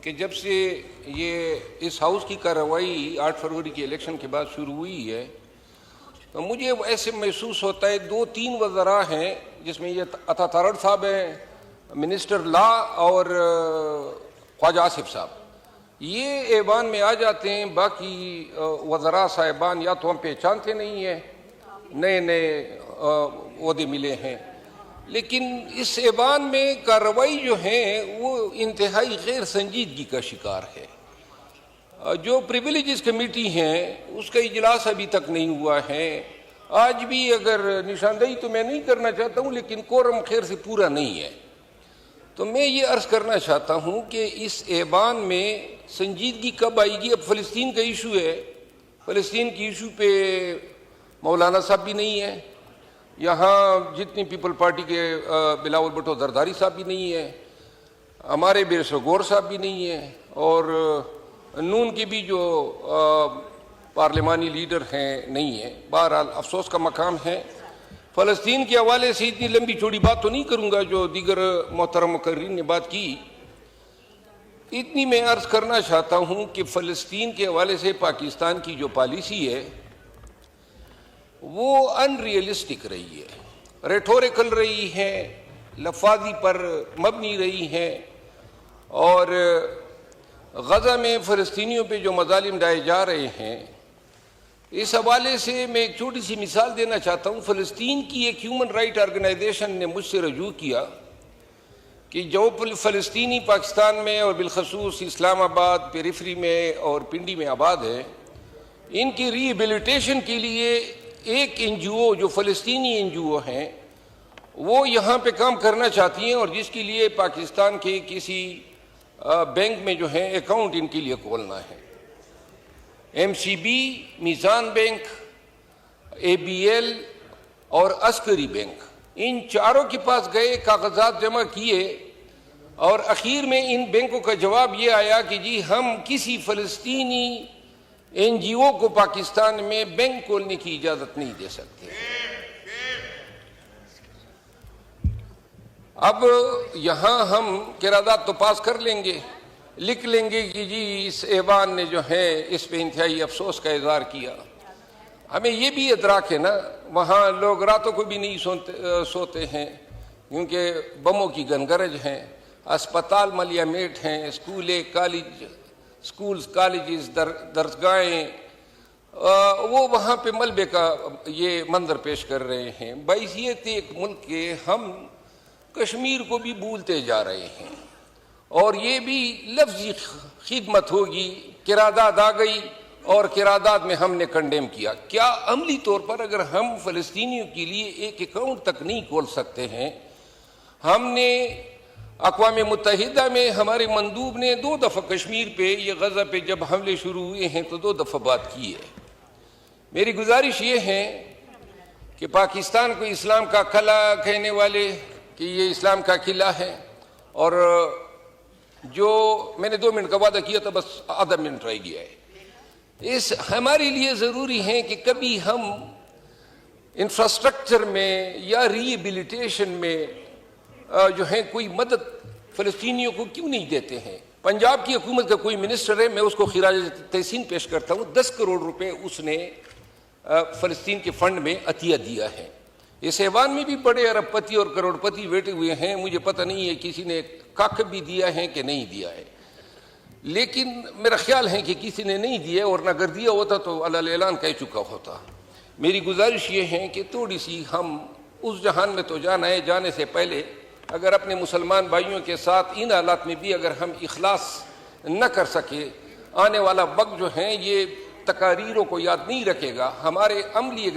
کہ جب سے یہ اس ہاؤس کی کارروائی 8 فروری کے الیکشن کے بعد شروع ہوئی ہے تو مجھے ایسے محسوس ہوتا ہے 2-3 وزراء ہیں جس میں یہ عطا تارڑ صاحب ہیں، منسٹر لا، اور خواجہ آصف صاحب، یہ ایوان میں آ جاتے ہیں. باقی وزراء صاحبان یا تو ہم پہچانتے نہیں ہیں، نئے عہدے ملے ہیں، لیکن اس ایوان میں کارروائی جو ہے وہ انتہائی غیر سنجیدگی کا شکار ہے. جو پریویلیجز کمیٹی ہیں اس کا اجلاس ابھی تک نہیں ہوا ہے. آج بھی اگر نشاندہی تو میں نہیں کرنا چاہتا ہوں لیکن کورم خیر سے پورا نہیں ہے. تو میں یہ عرض کرنا چاہتا ہوں کہ اس ایوان میں سنجیدگی کب آئے گی؟ اب فلسطین کا ایشو ہے، فلسطین کی ایشو پہ مولانا صاحب بھی نہیں ہے، یہاں جتنی پیپل پارٹی کے بلاول بھٹو زرداری صاحب بھی نہیں ہے، ہمارے بیرسٹر گور صاحب بھی نہیں ہیں، اور نون کے بھی جو پارلیمانی لیڈر ہیں نہیں ہیں. بہرحال افسوس کا مقام ہے. فلسطین کے حوالے سے اتنی لمبی چوڑی بات تو نہیں کروں گا جو دیگر محترم مقررین نے بات کی. اتنی میں عرض کرنا چاہتا ہوں کہ فلسطین کے حوالے سے پاکستان کی جو پالیسی ہے وہ ان ریئلسٹک رہی ہے، ریٹوریکل رہی ہے، لفاظی پر مبنی رہی ہے، اور غزہ میں فلسطینیوں پہ جو مظالم ڈھائے جا رہے ہیں اس حوالے سے میں ایک چھوٹی سی مثال دینا چاہتا ہوں. فلسطین کی ایک ہیومن رائٹ آرگنائزیشن نے مجھ سے رجوع کیا کہ جو فلسطینی پاکستان میں اور بالخصوص اسلام آباد، پیریفری میں اور پنڈی میں آباد ہے، ان کی ری ایبیلیٹیشن کے لیے ایک NGO جو فلسطینی NGO ہیں وہ یہاں پہ کام کرنا چاہتی ہیں، اور جس کے لیے پاکستان کے کسی بینک میں جو ہے اکاؤنٹ ان کے لیے کھولنا ہے. MCB، میزان بینک، ABL اور عسکری بینک، ان چاروں کے پاس گئے، کاغذات جمع کیے، اور اخیر میں ان بینکوں کا جواب یہ آیا کہ جی ہم کسی فلسطینی NGO کو پاکستان میں بینک کھولنے کی اجازت نہیں دے سکتے. اب یہاں ہم قرارداد تو پاس کر لیں گے، لکھ لیں گے کہ جی اس ایوان نے جو ہے اس پہ انتہائی افسوس کا اظہار کیا. ہمیں یہ بھی ادراک ہے نا، وہاں لوگ راتوں کو بھی نہیں سوتے ہیں کیونکہ بموں کی گنگرج ہیں، اسپتال ملیا میٹ ہیں، سکولز، کالجز، درسگاہیں، وہ وہاں پہ ملبے کا یہ منظر پیش کر رہے ہیں. بحیثیت ایک ملک کے ہم کشمیر کو بھی بھولتے جا رہے ہیں، اور یہ بھی لفظی خدمت ہوگی. قرارداد آ گئی اور قرارداد میں ہم نے کنڈیم کیا. کیا عملی طور پر اگر ہم فلسطینیوں کے لیے ایک اکاؤنٹ تک نہیں کھول سکتے ہیں؟ ہم نے اقوام متحدہ میں ہمارے مندوب نے 2 دفعہ کشمیر پہ، یہ غزہ پہ جب حملے شروع ہوئے ہیں تو 2 دفعہ بات کی ہے. میری گزارش یہ ہے کہ پاکستان کو اسلام کا قلعہ کہنے والے کہ یہ اسلام کا قلعہ ہے، اور جو میں نے 2 منٹ کا وعدہ کیا تھا بس آدھا منٹ رہ گیا ہے. اس ہمارے لیے ضروری ہے کہ کبھی ہم انفراسٹرکچر میں یا ری ایبیلیٹیشن میں جو ہے کوئی مدد فلسطینیوں کو کیوں نہیں دیتے ہیں. پنجاب کی حکومت کا کوئی منسٹر ہے، میں اس کو خراج تحسین پیش کرتا ہوں. 10 کروڑ روپے اس نے فلسطین کے فنڈ میں عطیہ دیا ہے. اس ایوان میں بھی بڑے ارب پتی اور کروڑ پتی بیٹھے ہوئے ہیں، مجھے پتہ نہیں ہے کسی نے کاک بھی دیا ہے کہ نہیں دیا ہے، لیکن میرا خیال ہے کہ کسی نے نہیں دیا، اور نہ اگر دیا ہوتا تو علی اعلان کہہ چکا ہوتا. میری گزارش یہ ہے کہ تھوڑی سی ہم اس جہان میں تو جانا ہے، جانے سے پہلے اگر اپنے مسلمان بھائیوں کے ساتھ ان حالات میں بھی اگر ہم اخلاص نہ کر سکے، آنے والا وقت جو ہے یہ تقاریروں کو یاد نہیں رکھے گا. ہمارے عملی